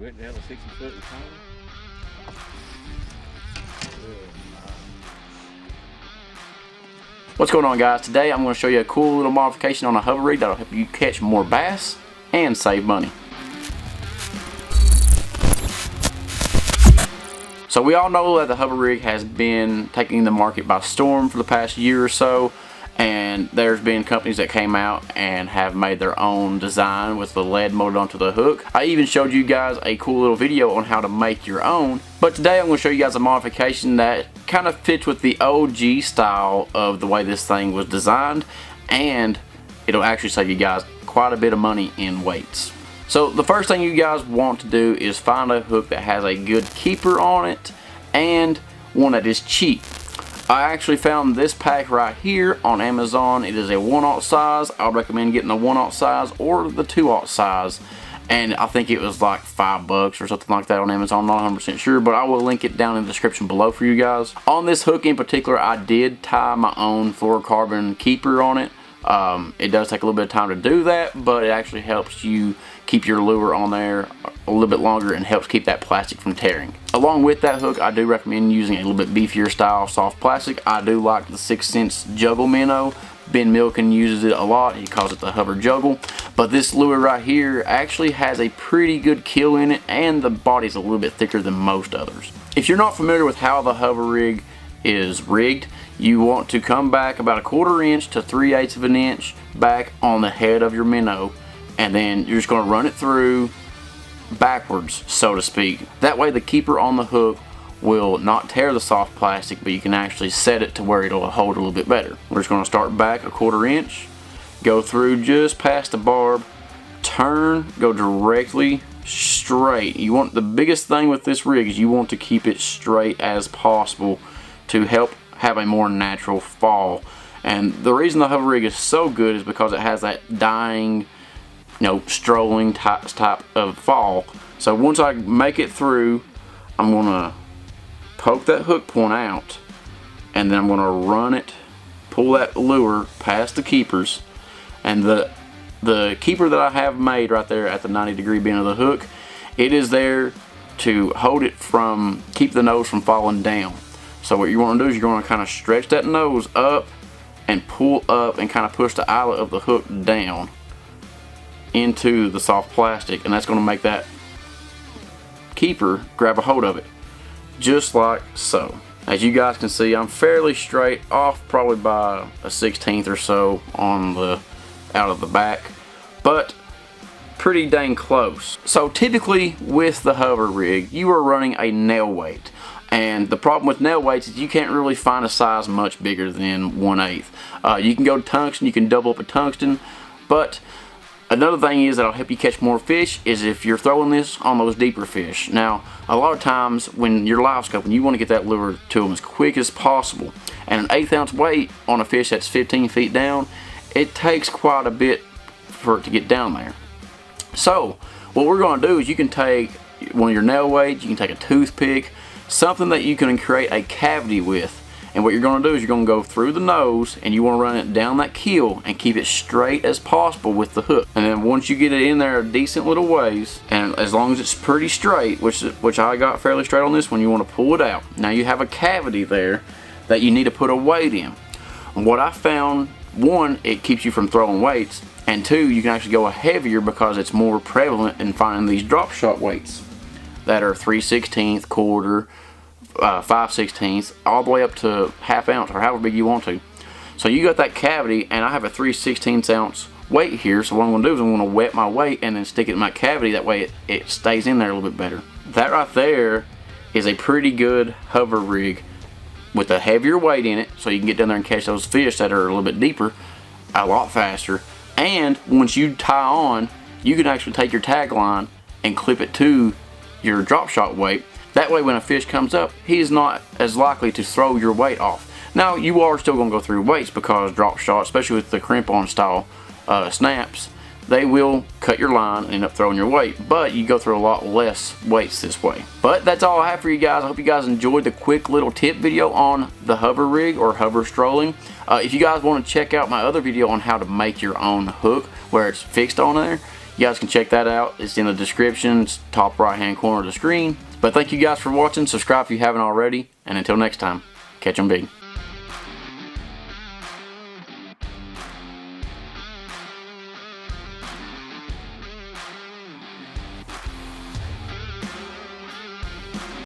went down a 60-foot retainer. What's going on, guys? Today I'm going to show you a cool little modification on a hover rig that'll help you catch more bass and save money. So we all know that the hover rig has been taking the market by storm for the past year or so, and there's been companies that came out and have made their own design with the lead molded onto the hook. I even showed you guys a cool little video on how to make your own, but today I'm going to show you guys a modification that kind of fits with the OG style of the way this thing was designed, and it'll actually save you guys quite a bit of money in weights. So the first thing you guys want to do is find a hook that has a good keeper on it and one that is cheap. I actually found this pack right here on Amazon. It is a 1/0 size. I would recommend getting the 1/0 size or the 2/0 size, and I think it was like $5 or something like that on Amazon. I'm not 100% sure, but I will link it down in the description below for you guys. On this hook in particular, I did tie my own fluorocarbon keeper on it. It does take a little bit of time to do that, but it actually helps you keep your lure on there a little bit longer and helps keep that plastic from tearing. Along with that hook, I do recommend using a little bit beefier style soft plastic. I do like the 6 cents juggle minnow. Ben Milken uses it a lot. He calls it the hover juggle. But this lure right here actually has a pretty good kill in it, and the body's a little bit thicker than most others. If you're not familiar with how the hover rig is rigged, you want to come back about 1/4 inch to 3/8 of an inch back on the head of your minnow, and then you're just going to run it through backwards, so to speak. That way the keeper on the hook will not tear the soft plastic, but you can actually set it to where it'll hold a little bit better. We're just going to start back 1/4 inch, go through just past the barb, turn, go directly straight. You want, the biggest thing with this rig is you want to keep it straight as possible to help have a more natural fall. And the reason the hover rig is so good is because it has that dying, strolling type of fall. So once I make it through, I'm gonna poke that hook point out, and then I'm gonna run it, pull that lure past the keepers, and the keeper that I have made right there at the 90-degree bend of the hook, it is there to hold it from, keep the nose from falling down. So what you want to do is you're going to kind of stretch that nose up and pull up and kind of push the eyelet of the hook down into the soft plastic, and that's going to make that keeper grab a hold of it, just like so. As you guys can see, I'm fairly straight off, probably by a 1/16 or so on the out of the back, but pretty dang close. So typically with the hover rig, you are running a nail weight. And the problem with nail weights is you can't really find a size much bigger than 1/8. You can go to tungsten, you can double up a tungsten, but another thing is that'll help you catch more fish is if you're throwing this on those deeper fish. Now, a lot of times when you're live scoping, you want to get that lure to them as quick as possible. And an 1/8 ounce weight on a fish that's 15 feet down, it takes quite a bit for it to get down there. So, what we're going to do is you can take one of your nail weights, you can take a toothpick, something that you can create a cavity with, and what you're going to do is you're going to go through the nose and you want to run it down that keel and keep it straight as possible with the hook. And then once you get it in there a decent little ways, and as long as it's pretty straight, which I got fairly straight on this one, you want to pull it out. Now you have a cavity there that you need to put a weight in. And what I found, one, it keeps you from throwing weights, and two, you can actually go heavier because it's more prevalent in finding these drop shot weights that are 3/16, quarter, 5/16, all the way up to 1/2 ounce or however big you want to. So you got that cavity, and I have a 3/16 ounce weight here, so what I'm going to do is I'm going to wet my weight and then stick it in my cavity. That way it stays in there a little bit better. That right there is a pretty good hover rig with a heavier weight in it, so you can get down there and catch those fish that are a little bit deeper a lot faster. And once you tie on, you can actually take your tag line and clip it to your drop shot weight. That way when a fish comes up, he's not as likely to throw your weight off. Now you are still going to go through weights because drop shot, especially with the crimp on style snaps, they will cut your line and end up throwing your weight, but you go through a lot less weights this way. But that's all I have for you guys. I hope you guys enjoyed the quick little tip video on the hover rig or hover strolling. If you guys want to check out my other video on how to make your own hook where it's fixed on there, You guys can check that out. It's in the description. It's top right hand corner of the screen. But thank you guys for watching. Subscribe if you haven't already. And until next time, catch 'em big.